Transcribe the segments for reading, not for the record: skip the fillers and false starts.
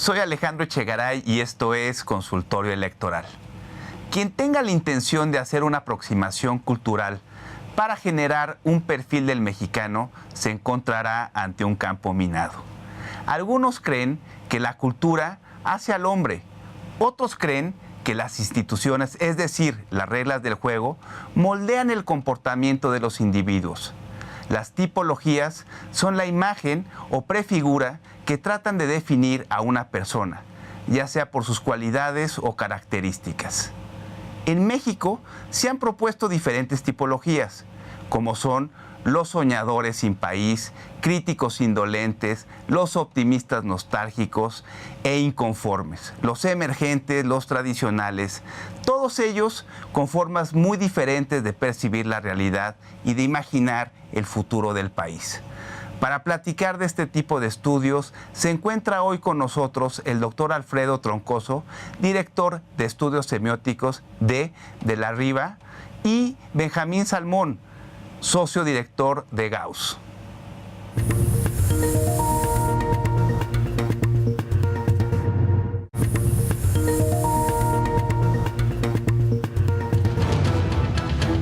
Soy Alejandro Echegaray y esto es Consultorio Electoral. Quien tenga la intención de hacer una aproximación cultural para generar un perfil del mexicano se encontrará ante un campo minado. Algunos creen que la cultura hace al hombre, otros creen que las instituciones, es decir, las reglas del juego, moldean el comportamiento de los individuos. Las tipologías son la imagen o prefigura que tratan de definir a una persona, ya sea por sus cualidades o características. En México se han propuesto diferentes tipologías, como son los soñadores sin país, críticos indolentes, los optimistas nostálgicos e inconformes, los emergentes, los tradicionales, todos ellos con formas muy diferentes de percibir la realidad y de imaginar el futuro del país. Para platicar de este tipo de estudios, se encuentra hoy con nosotros el doctor Alfredo Troncoso, director de estudios semióticos de la Riva, y Benjamín Salmón, socio director de Gauss.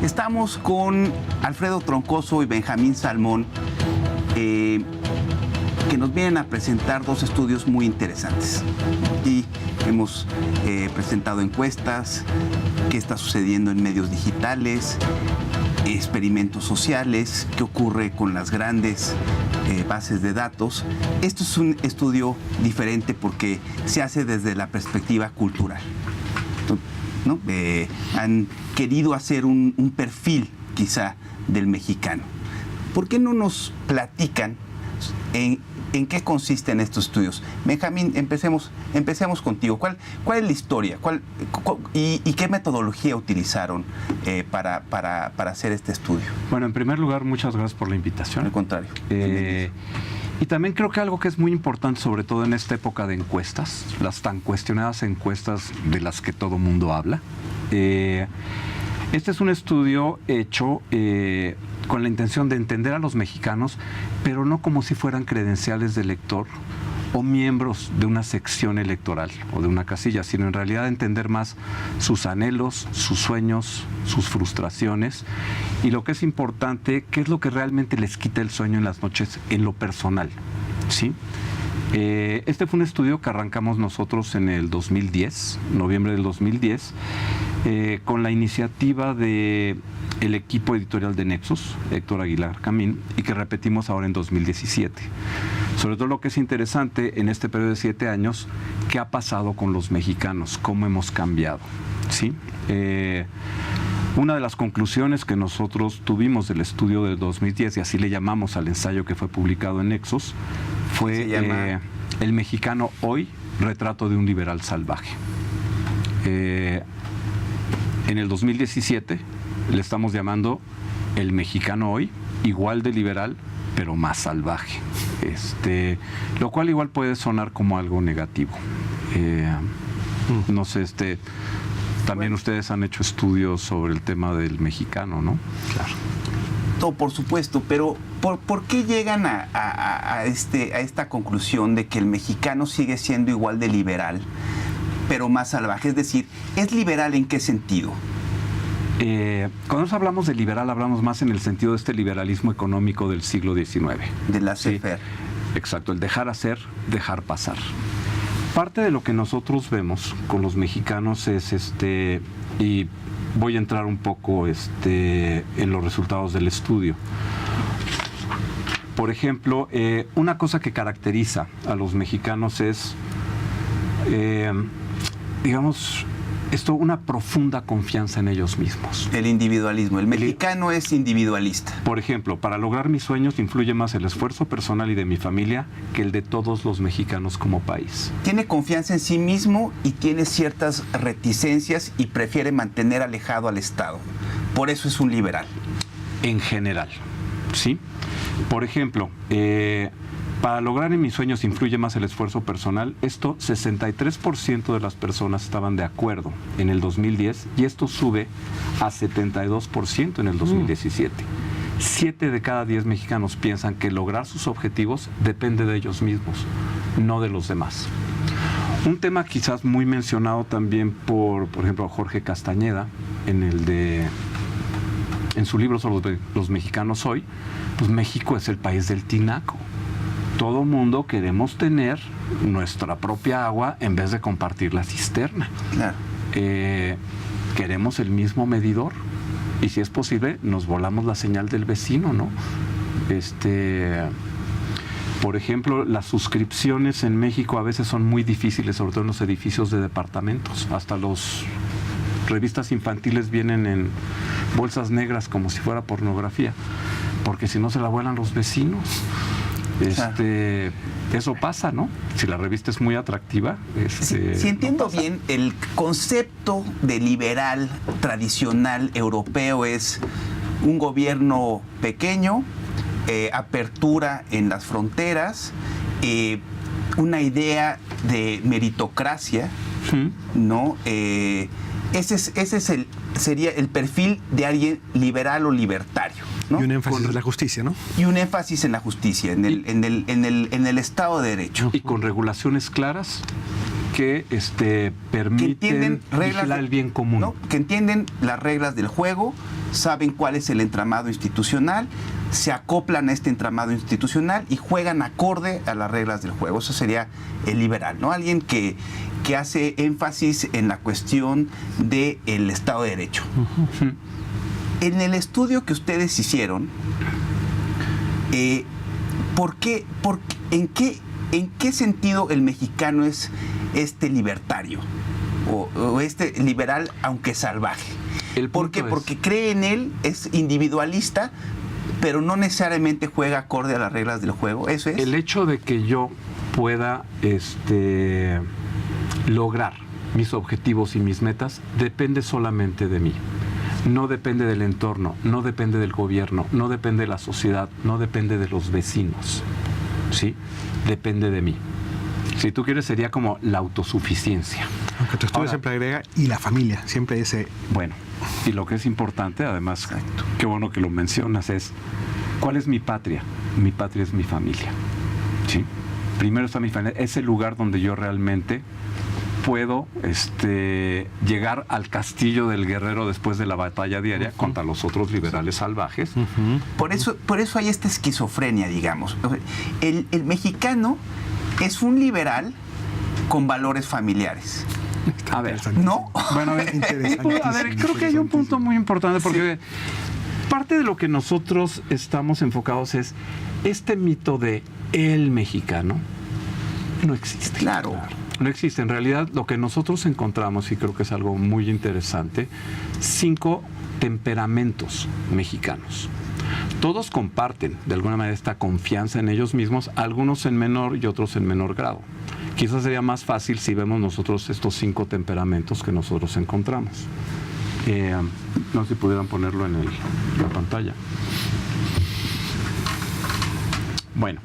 Estamos con Alfredo Troncoso y Benjamín Salmón, que nos vienen a presentar dos estudios muy interesantes. Y hemos presentado encuestas, qué está sucediendo en medios digitales, experimentos sociales, qué ocurre con las grandes bases de datos. Esto es un estudio diferente porque se hace desde la perspectiva cultural, ¿no? Han querido hacer un perfil quizá del mexicano. ¿Por qué no nos platican en qué consisten estos estudios? Benjamín, empecemos contigo. ¿Cuál es la historia? ¿Y qué metodología utilizaron para hacer este estudio? Bueno, en primer lugar, muchas gracias por la invitación. Al contrario. Y también creo que algo que es muy importante, sobre todo en esta época de encuestas, las tan cuestionadas encuestas de las que todo mundo habla. Este es un estudio hecho con la intención de entender a los mexicanos, pero no como si fueran credenciales de elector o miembros de una sección electoral o de una casilla, sino en realidad entender más sus anhelos, sus sueños, sus frustraciones y lo que es importante, qué es lo que realmente les quita el sueño en las noches en lo personal, ¿sí? Este fue un estudio que arrancamos nosotros en el 2010, noviembre del 2010, con la iniciativa de el equipo editorial de Nexos, Héctor Aguilar Camín, y que repetimos ahora en 2017. Sobre todo lo que es interesante en este periodo de 7 años, ¿qué ha pasado con los mexicanos? ¿Cómo hemos cambiado? ¿Sí? Una de las conclusiones que nosotros tuvimos del estudio del 2010, y así le llamamos al ensayo que fue publicado en Nexos, fue El mexicano hoy, retrato de un liberal salvaje. En el 2017 le estamos llamando El mexicano hoy, igual de liberal, pero más salvaje. Lo cual igual puede sonar como algo negativo. No sé, también ustedes han hecho estudios sobre el tema del mexicano, ¿no? Claro. No, por supuesto, pero ¿por qué llegan a esta conclusión de que el mexicano sigue siendo igual de liberal, pero más salvaje? Es decir, ¿es liberal en qué sentido? Cuando nos hablamos de liberal, hablamos más en el sentido de este liberalismo económico del siglo XIX. De la CFR. Sí, exacto, el dejar hacer, dejar pasar. Parte de lo que nosotros vemos con los mexicanos es y voy a entrar un poco en los resultados del estudio. Por ejemplo, una cosa que caracteriza a los mexicanos es, digamos, una profunda confianza en ellos mismos. El individualismo. El mexicano es individualista. Por ejemplo, para lograr mis sueños influye más el esfuerzo personal y de mi familia que el de todos los mexicanos como país. Tiene confianza en sí mismo y tiene ciertas reticencias y prefiere mantener alejado al Estado. Por eso es un liberal. En general, ¿sí? Por ejemplo, para lograr en mis sueños influye más el esfuerzo personal. Esto, 63% de las personas estaban de acuerdo en el 2010 y esto sube a 72% en el 2017. 7 de cada 10 mexicanos piensan que lograr sus objetivos depende de ellos mismos, no de los demás. Un tema quizás muy mencionado también por ejemplo, Jorge Castañeda, en su libro sobre los mexicanos hoy, pues México es el país del tinaco. Todo mundo queremos tener nuestra propia agua en vez de compartir la cisterna. Claro. Queremos el mismo medidor y si es posible nos volamos la señal del vecino, ¿no? Por ejemplo, las suscripciones en México a veces son muy difíciles, sobre todo en los edificios de departamentos. Hasta las revistas infantiles vienen en bolsas negras como si fuera pornografía, porque si no se la vuelan los vecinos. Eso pasa, ¿no? Si la revista es muy atractiva. Si entiendo bien, el concepto de liberal tradicional europeo es un gobierno pequeño, apertura en las fronteras, una idea de meritocracia, ¿no? Sería el perfil de alguien liberal o libertario, ¿no? Y un énfasis en la justicia, ¿no? Y un énfasis en la justicia, en el Estado de Derecho. Y con regulaciones claras que permiten vigilar el bien común. ¿No? Que entienden las reglas del juego, saben cuál es el entramado institucional, se acoplan a este entramado institucional y juegan acorde a las reglas del juego. Eso sería el liberal, ¿no? Alguien que hace énfasis en la cuestión del Estado de Derecho. Uh-huh. En el estudio que ustedes hicieron, ¿en qué sentido el mexicano es libertario o liberal aunque salvaje? ¿Por qué? Porque cree en él, es individualista, pero no necesariamente juega acorde a las reglas del juego. ¿Eso es? El hecho de que yo pueda lograr mis objetivos y mis metas depende solamente de mí. No depende del entorno, no depende del gobierno, no depende de la sociedad, no depende de los vecinos. ¿Sí? Depende de mí. Si tú quieres, sería como la autosuficiencia. Aunque tu estudio siempre agrega, y la familia, siempre ese... Bueno, y lo que es importante, además, qué bueno que lo mencionas, es ¿cuál es mi patria? Mi patria es mi familia. ¿Sí? Primero está mi familia, es el lugar donde yo realmente puedo llegar al castillo del guerrero después de la batalla diaria contra los otros liberales salvajes. Por eso hay esta esquizofrenia, digamos. El mexicano es un liberal con valores familiares. A ver, ¿no? Bueno, a ver, creo que hay un punto muy importante porque parte de lo que nosotros estamos enfocados es este mito de el mexicano no existe. Claro. No existe. En realidad, lo que nosotros encontramos, y creo que es algo muy interesante, 5 temperamentos mexicanos. Todos comparten, de alguna manera, esta confianza en ellos mismos, algunos en menor y otros en menor grado. Quizás sería más fácil si vemos nosotros estos 5 temperamentos que nosotros encontramos. No sé si pudieran ponerlo en la pantalla. Bueno.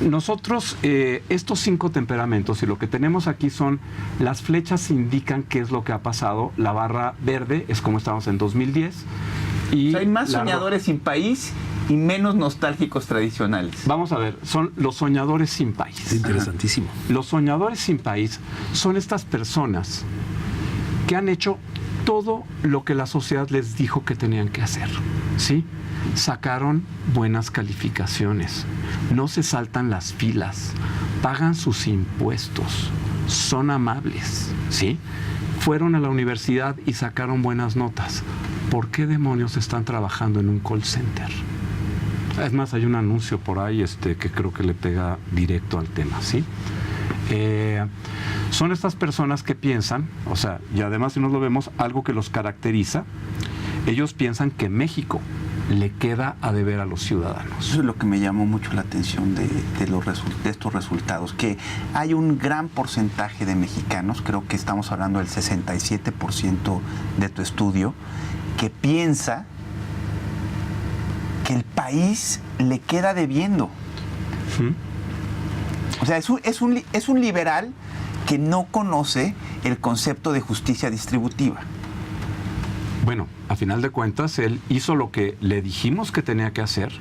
Nosotros, estos 5 temperamentos, y lo que tenemos aquí son, las flechas indican qué es lo que ha pasado, la barra verde es como estábamos en 2010. Y hay más soñadores sin país y menos nostálgicos tradicionales. Vamos a ver, son los soñadores sin país. Es interesantísimo. Los soñadores sin país son estas personas que han hecho todo lo que la sociedad les dijo que tenían que hacer, ¿sí? Sacaron buenas calificaciones, no se saltan las filas, pagan sus impuestos, son amables, ¿sí? Fueron a la universidad y sacaron buenas notas. ¿Por qué demonios están trabajando en un call center? Es más, hay un anuncio por ahí que creo que le pega directo al tema, ¿sí? Son estas personas que piensan, o sea, y además si nos lo vemos, algo que los caracteriza, ellos piensan que México le queda a deber a los ciudadanos. Eso es lo que me llamó mucho la atención de estos resultados, que hay un gran porcentaje de mexicanos, creo que estamos hablando del 67% de tu estudio, que piensa que el país le queda debiendo. O sea, es un liberal que no conoce el concepto de justicia distributiva. Bueno, a final de cuentas, él hizo lo que le dijimos que tenía que hacer,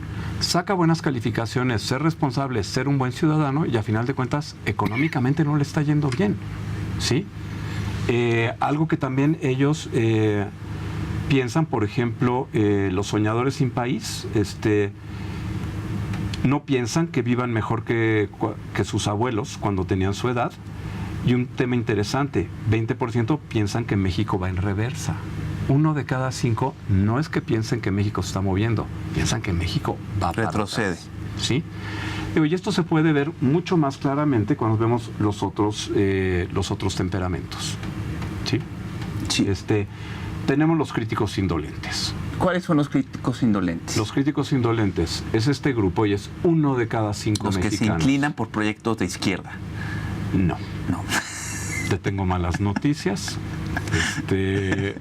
saca buenas calificaciones, ser responsable, ser un buen ciudadano, y a final de cuentas, económicamente no le está yendo bien. ¿sí? Algo que también ellos piensan, por ejemplo, los soñadores sin país, no piensan que vivan mejor que sus abuelos cuando tenían su edad. Y un tema interesante, 20% piensan que México va en reversa. 1 de cada 5 no es que piensen que México se está moviendo, piensan que México va para retrocede. atrás, ¿sí? Y esto se puede ver mucho más claramente cuando vemos los otros temperamentos, ¿sí? Sí. Tenemos los críticos indolentes. ¿Cuáles son los críticos indolentes? Los críticos indolentes es este grupo y es 1 de cada 5 los mexicanos. Que se inclinan por proyectos de izquierda. No. No. Te tengo malas noticias.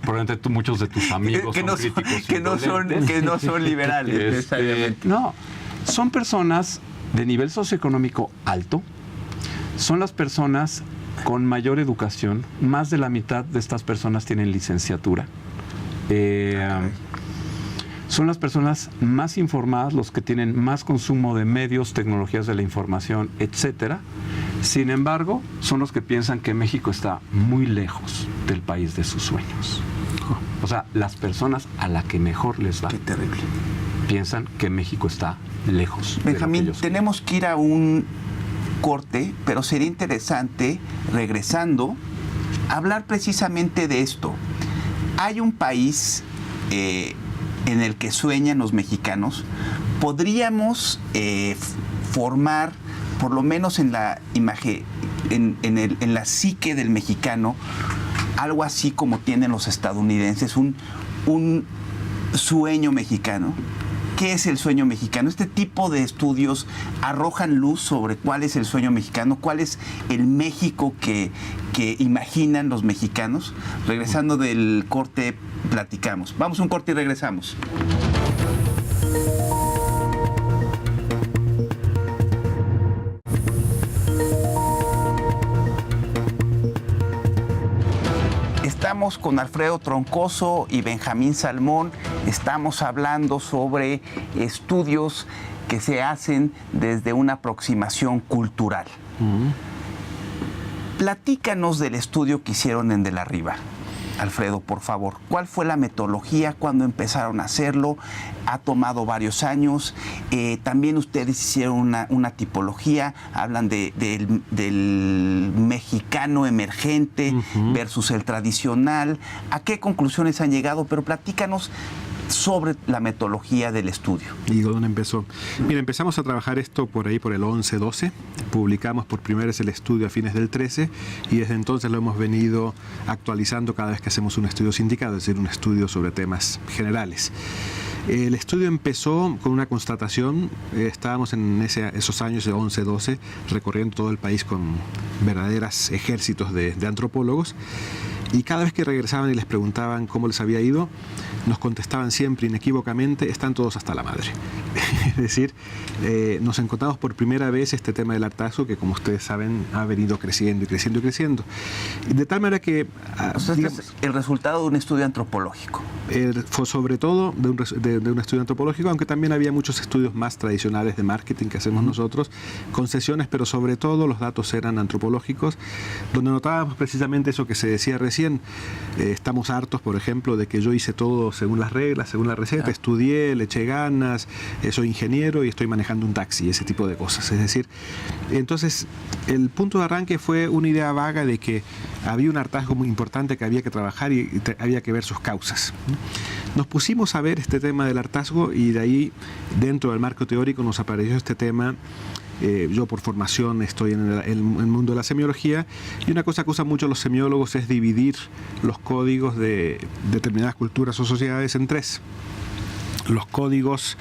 Probablemente muchos de tus amigos son críticos indolentes. Que no son liberales necesariamente. No, son personas de nivel socioeconómico alto, son las personas con mayor educación, más de la mitad de estas personas tienen licenciatura. Son las personas más informadas, los que tienen más consumo de medios, tecnologías de la información, etcétera. Sin embargo, son los que piensan que México está muy lejos del país de sus sueños. O sea, las personas a las que mejor les va. Qué terrible. Piensan que México está lejos. Benjamín, tenemos que ir a un corte, pero sería interesante, regresando, hablar precisamente de esto. Hay un país en el que sueñan los mexicanos. Podríamos formar, por lo menos en la imagen, en la psique del mexicano, algo así como tienen los estadounidenses, un sueño mexicano. ¿Qué es el sueño mexicano? Este tipo de estudios arrojan luz sobre cuál es el sueño mexicano, cuál es el México que imaginan los mexicanos. Regresando del corte, platicamos. Vamos a un corte y regresamos. Estamos con Alfredo Troncoso y Benjamín Salmón. Estamos hablando sobre estudios que se hacen desde una aproximación cultural. Platícanos del estudio que hicieron en De la Riva. Alfredo, por favor, ¿cuál fue la metodología? ¿Cuándo empezaron a hacerlo? Ha tomado varios años. También ustedes hicieron una tipología, hablan del mexicano emergente versus el tradicional. ¿A qué conclusiones han llegado? Pero platícanos sobre la metodología del estudio. ¿Y dónde empezó? Mira, empezamos a trabajar esto por ahí por el 11-12, publicamos por primera vez el estudio a fines del 13 y desde entonces lo hemos venido actualizando cada vez que hacemos un estudio sindicado, es decir, un estudio sobre temas generales. El estudio empezó con una constatación, estábamos en esos años de 11-12 recorriendo todo el país con verdaderos ejércitos de antropólogos. Y cada vez que regresaban y les preguntaban cómo les había ido, nos contestaban siempre inequívocamente, están todos hasta la madre. Es decir, nos encontramos por primera vez este tema del hartazgo que, como ustedes saben, ha venido creciendo y creciendo y creciendo. De tal manera que... digamos, es el resultado de un estudio antropológico. Fue sobre todo de un estudio antropológico, aunque también había muchos estudios más tradicionales de marketing que hacemos nosotros, con sesiones, pero sobre todo los datos eran antropológicos, donde notábamos precisamente eso que se decía recién. Estamos hartos, por ejemplo, de que yo hice todo según las reglas, según la receta, estudié, le eché ganas, soy ingeniero y estoy manejando un taxi, ese tipo de cosas. Es decir, entonces el punto de arranque fue una idea vaga de que había un hartazgo muy importante que había que trabajar y había que ver sus causas. Nos pusimos a ver este tema del hartazgo y de ahí, dentro del marco teórico, nos apareció este tema. Yo por formación estoy en el mundo de la semiología y una cosa que usan mucho los semiólogos es dividir los códigos de determinadas culturas o sociedades en tres. Los códigos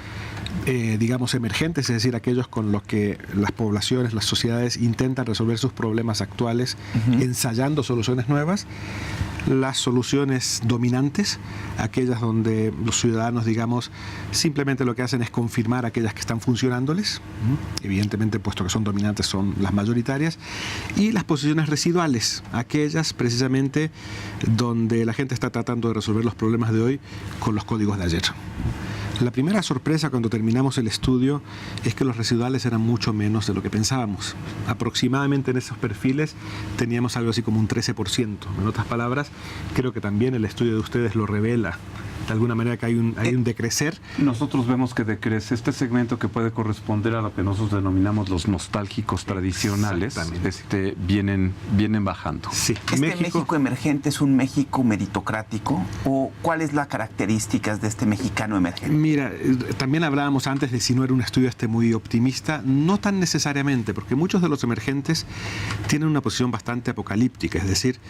digamos emergentes, es decir, aquellos con los que las poblaciones, las sociedades intentan resolver sus problemas actuales ensayando soluciones nuevas. Las soluciones dominantes, aquellas donde los ciudadanos, digamos, simplemente lo que hacen es confirmar aquellas que están funcionándoles, evidentemente, puesto que son dominantes, son las mayoritarias, y las posiciones residuales, aquellas precisamente donde la gente está tratando de resolver los problemas de hoy con los códigos de ayer. La primera sorpresa cuando terminamos el estudio es que los residuales eran mucho menos de lo que pensábamos. Aproximadamente en esos perfiles teníamos algo así como un 13%. En otras palabras, creo que también el estudio de ustedes lo revela. De alguna manera que hay un decrecer. Nosotros vemos que decrece este segmento que puede corresponder a lo que nosotros denominamos los nostálgicos tradicionales, vienen bajando. Sí. México emergente es un México meritocrático? ¿O cuáles las características de este mexicano emergente? Mira, también hablábamos antes de si no era un estudio muy optimista. No tan necesariamente, porque muchos de los emergentes tienen una posición bastante apocalíptica, es decir,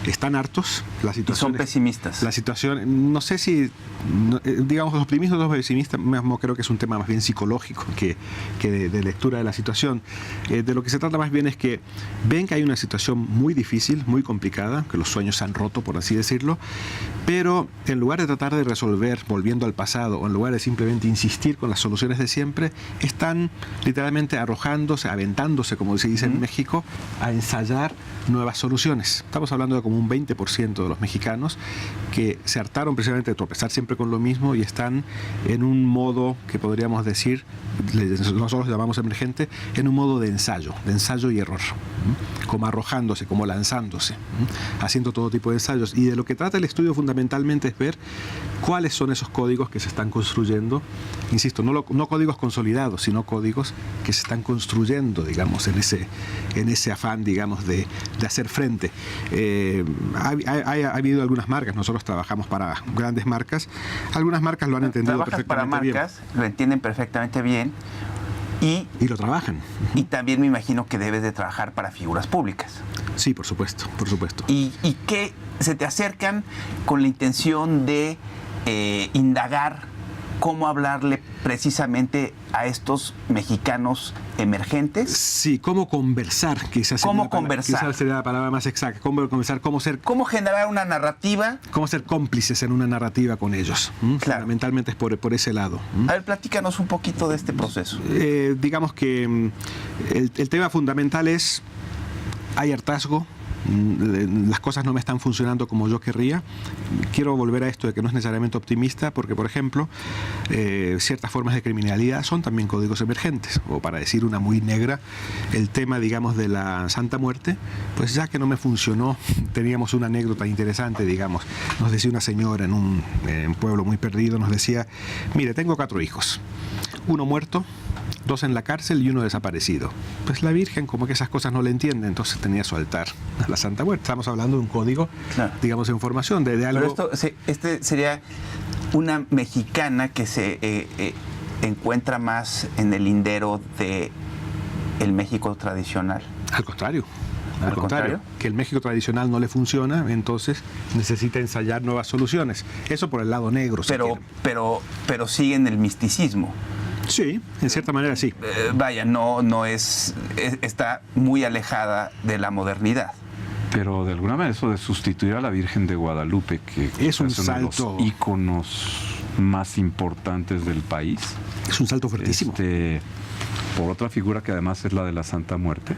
están hartos, la situación. Y son pesimistas. La situación, no sé si digamos, los optimistas o los pesimistas, creo que es un tema más bien psicológico que de lectura de la situación. De lo que se trata más bien es que ven que hay una situación muy difícil, muy complicada, que los sueños se han roto, por así decirlo, pero en lugar de tratar de resolver volviendo al pasado, o en lugar de simplemente insistir con las soluciones de siempre, están literalmente arrojándose, aventándose, como se dice en México, a ensayar nuevas soluciones. Estamos hablando de como un 20% de los mexicanos que se hartaron precisamente de tropezar siempre con lo mismo y están en un modo que podríamos decir, nosotros llamamos emergente, en un modo de ensayo y error, como arrojándose, como lanzándose, haciendo todo tipo de ensayos. Y de lo que trata el estudio fundamentalmente es ver cuáles son esos códigos que se están construyendo, insisto, no códigos consolidados, sino códigos que se están construyendo, digamos, en ese afán, digamos, de hacer frente. Ha habido algunas marcas, nosotros trabajamos para grandes marcas, algunas marcas lo han entendido perfectamente bien. Trabajas para marcas, lo entienden perfectamente bien y lo trabajan. Y también me imagino que debes de trabajar para figuras públicas. Sí, por supuesto, por supuesto. ¿Y que se te acercan con la intención de indagar cómo hablarle precisamente a estos mexicanos emergentes? Sí, cómo conversar, quizás sería la palabra más exacta. Cómo conversar, cómo generar una narrativa. Cómo ser cómplices en una narrativa con ellos. Claro. Fundamentalmente es por ese lado. A ver, platícanos un poquito de este proceso. Digamos que el tema fundamental es, hay hartazgo, las cosas no me están funcionando como yo querría. Quiero volver a esto de que no es necesariamente optimista, porque, por ejemplo, ciertas formas de criminalidad son también códigos emergentes, o para decir una muy negra, el tema, digamos, de la Santa Muerte, pues ya que no me funcionó, teníamos una anécdota interesante, digamos, nos decía una señora en un pueblo muy perdido, nos decía, mire, tengo 4 hijos, 1 muerto, 2 en la cárcel y 1 desaparecido. Pues la Virgen como que esas cosas no le entiende, entonces tenía su altar a la Santa Muerte. Estamos hablando de un código, claro, digamos, en formación, de algo... Pero este sería una mexicana que se encuentra más en el lindero de el México tradicional. Al contrario, que el México tradicional no le funciona, entonces necesita ensayar nuevas soluciones. Eso por el lado negro. Pero sigue en el misticismo. Sí, en cierta manera sí. Vaya, no está muy alejada de la modernidad. Pero de alguna manera eso de sustituir a la Virgen de Guadalupe, que es un salto, uno de los íconos más importantes del país. Es un salto fuertísimo. Por otra figura que además es la de la Santa Muerte.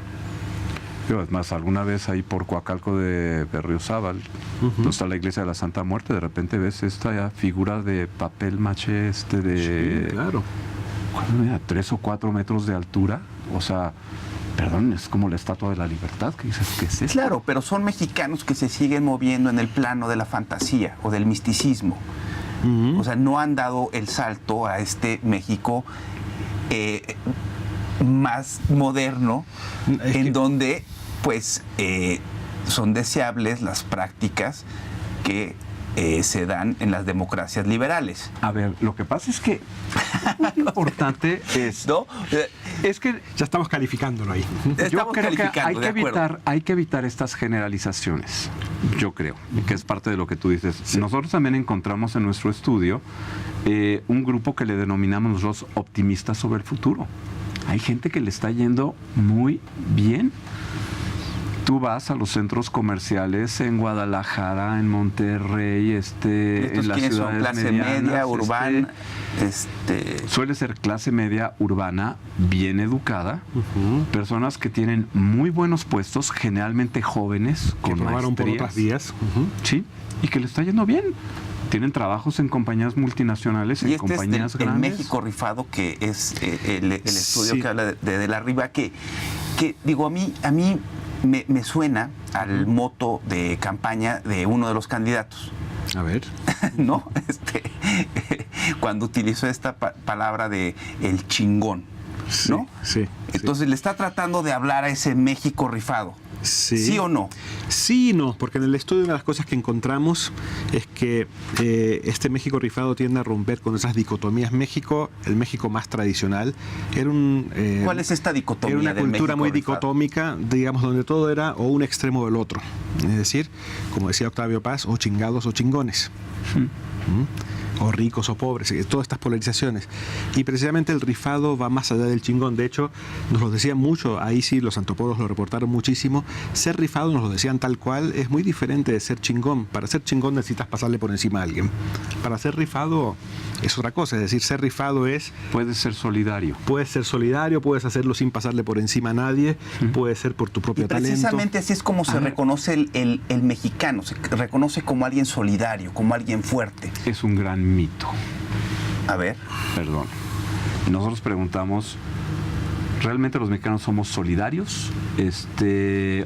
Es más, alguna vez ahí por Coacalco de Berriozábal, donde está la iglesia de la Santa Muerte, de repente ves esta figura de papel maché Sí, claro. 3 o 4 metros de altura, o sea, perdón, es como la Estatua de la Libertad, que dices, ¿qué es esto? Claro, pero son mexicanos que se siguen moviendo en el plano de la fantasía o del misticismo. O sea, no han dado el salto a este México más moderno, donde pues son deseables las prácticas que se dan en las democracias liberales. A ver, lo que pasa es que lo importante es... ¿No? Es que ya estamos calificándolo ahí. Yo creo que hay que evitar estas generalizaciones. Yo creo que es parte de lo que tú dices. Sí. Nosotros también encontramos en nuestro estudio un grupo que le denominamos los optimistas sobre el futuro. Hay gente que le está yendo muy bien. Tú vas a los centros comerciales en Guadalajara, en Monterrey, en las ciudades clase medianas, media, urbana, suele ser clase media urbana, bien educada, personas que tienen muy buenos puestos, generalmente jóvenes, con maestría, por otras vías, sí, y que le está yendo bien. Tienen trabajos en compañías multinacionales, y en compañías es el grandes. México rifado, que es el estudio Sí. que habla de la riba, que digo, a mí me suena al moto de campaña de uno de los candidatos. A ver. ¿No? Cuando utilizó esta palabra de el chingón, ¿no? Sí. Entonces le está tratando de hablar a ese México rifado. ¿Sí o no? Sí y no, porque en el estudio una de las cosas que encontramos es que este México rifado tiende a romper con esas dicotomías. México, el México más tradicional, era ¿Cuál es esta dicotomía? era una del cultura México muy rifado? dicotómica, digamos, donde todo era o un extremo o el otro. Es decir, como decía Octavio Paz, o chingados o chingones. O ricos o pobres, todas estas polarizaciones. Y precisamente el rifado va más allá del chingón. De hecho, nos lo decían mucho, ahí sí los antropólogos lo reportaron muchísimo. Ser rifado, nos lo decían tal cual, es muy diferente de ser chingón. Para ser chingón necesitas pasarle por encima a alguien. Para ser rifado es otra cosa. Es decir, ser rifado es... Puedes ser solidario. Puedes ser solidario, puedes hacerlo sin pasarle por encima a nadie, puedes ser por tu propio Y talento. precisamente así es como se reconoce el mexicano, se reconoce como alguien solidario, como alguien fuerte. Es un gran mito. A ver. Perdón. Nosotros preguntamos, ¿realmente los mexicanos somos solidarios?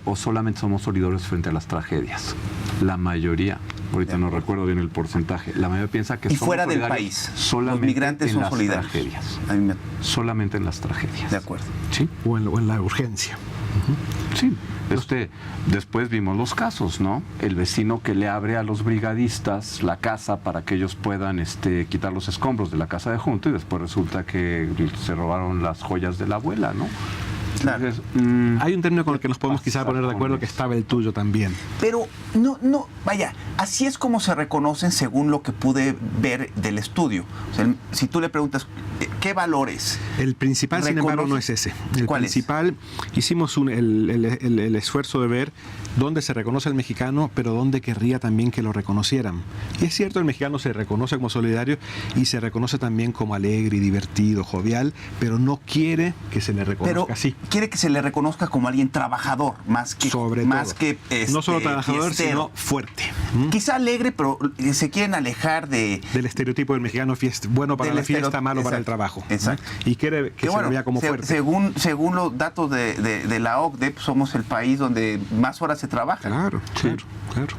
¿O solamente somos solidarios frente a las tragedias? La mayoría, ahorita no recuerdo bien el porcentaje, la mayoría piensa que Y somos fuera del solidarios país, solamente los migrantes en son las solidarios. tragedias. A mí Solamente en las tragedias. de acuerdo. ¿Sí? O en la urgencia. Sí. Después vimos los casos, ¿no? El vecino que le abre a los brigadistas la casa para que ellos puedan quitar los escombros de la casa de junto, y después resulta que se robaron las joyas de la abuela, ¿no? Claro. Entonces, Hay un término con el que nos podemos quizá poner de acuerdo, que estaba el tuyo también. Pero no, vaya, así es como se reconocen según lo que pude ver del estudio. O sea, si tú le preguntas, ¿qué valores? El principal, sin embargo, no es ese. El ¿Cuál es? principal, hicimos el esfuerzo de ver dónde se reconoce el mexicano, pero dónde querría también que lo reconocieran. Y es cierto, el mexicano se reconoce como solidario y se reconoce también como alegre y divertido, jovial, pero no quiere que se le reconozca así. Quiere que se le reconozca como alguien trabajador, más que no solo trabajador, fiestero. sino fuerte. Quizá alegre, pero se quieren alejar del estereotipo del mexicano bueno para la fiesta, malo para el trabajo. Exacto. Y quiere que se lo vea como fuerte. Según los datos de la OCDE, pues somos el país donde más horas se trabaja. Claro.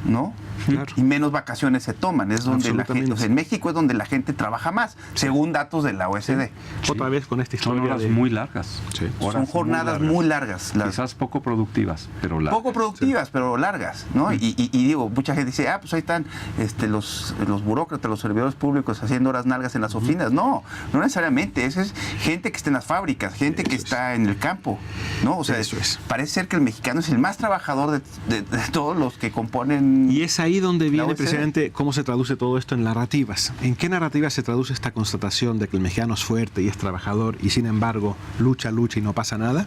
¿No? Claro. Y menos vacaciones se toman. Es donde la gente, o sea, en México es donde la gente trabaja más, según datos de la OSD. Sí. Otra vez con esta historia. Son horas muy largas. Sí. Son jornadas muy largas. Quizás poco productivas, pero largas. Poco productivas, pero largas, ¿no? Y digo, mucha gente dice, pues ahí están los burócratas, los servidores públicos haciendo horas largas en las oficinas. No necesariamente. Esa es gente que está en las fábricas, gente que está en el campo, ¿no? O sea, parece ser que el mexicano es el más trabajador de todos los que componen. Y es ahí donde viene precisamente cómo se traduce todo esto en narrativas. ¿En qué narrativas se traduce esta constatación de que el mexicano es fuerte y es trabajador y sin embargo lucha y no pasa nada?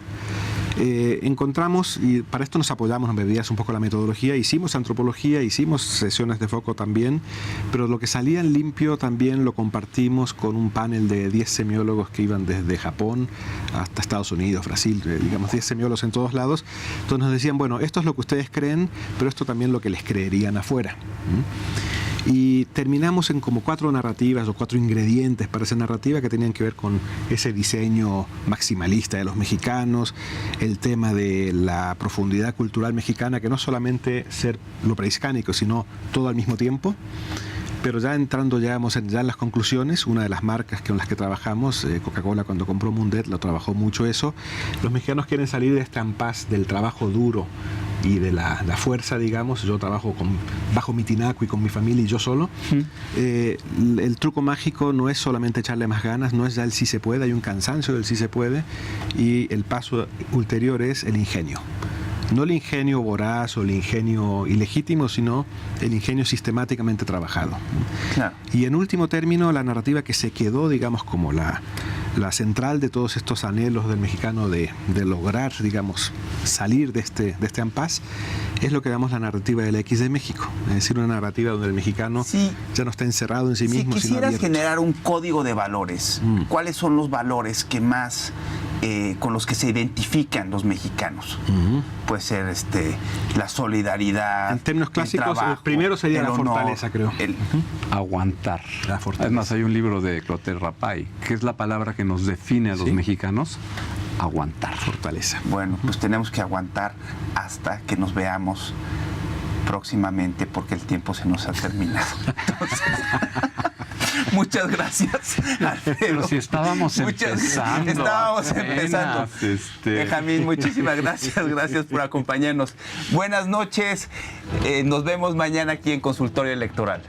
Encontramos, y para esto nos apoyamos, nos bebías un poco la metodología, hicimos antropología, hicimos sesiones de foco también, pero lo que salía en limpio también lo compartimos con un panel de 10 semiólogos que iban desde Japón hasta Estados Unidos, Brasil, digamos 10 semiólogos en todos lados. Entonces nos decían, bueno, esto es lo que ustedes creen, pero esto también lo que les creerían afuera. Y terminamos en como 4 narrativas o 4 ingredientes para esa narrativa que tenían que ver con ese diseño maximalista de los mexicanos, el tema de la profundidad cultural mexicana, que no solamente ser lo prehispánico, sino todo al mismo tiempo. Pero ya entrando ya en las conclusiones, una de las marcas con las que trabajamos, Coca-Cola cuando compró Mundet, lo trabajó mucho eso. Los mexicanos quieren salir de esta impasse del trabajo duro y de la fuerza, digamos. Yo trabajo bajo mi tinaco y con mi familia y yo solo. El truco mágico no es solamente echarle más ganas, no es ya el sí se puede, hay un cansancio del sí se puede, y el paso ulterior es el ingenio. No el ingenio voraz o el ingenio ilegítimo, sino el ingenio sistemáticamente trabajado. Claro. Y en último término, la narrativa que se quedó, digamos, como la central de todos estos anhelos del mexicano de lograr, digamos, salir de este impasse, es lo que llamamos la narrativa del X de México. Es decir, una narrativa donde el mexicano ya no está encerrado en sí mismo, si quisieras sino abierto. generar un código de valores, ¿cuáles son los valores que más con los que se identifican los mexicanos. Puede ser la solidaridad. En términos el clásicos, trabajo, primero sería el la honor, fortaleza, creo. Aguantar. La fortaleza. Además, hay un libro de Clotaire Rapay, que es la palabra que nos define a los Sí. mexicanos: aguantar. Fortaleza. Bueno, pues tenemos que aguantar hasta que nos veamos próximamente, porque el tiempo se nos ha terminado. Entonces, muchas gracias, Alfredo. Pero si estábamos empezando. Estábamos apenas, empezando. Benjamín, muchísimas gracias. Gracias por acompañarnos. Buenas noches. Nos vemos mañana aquí en Consultorio Electoral.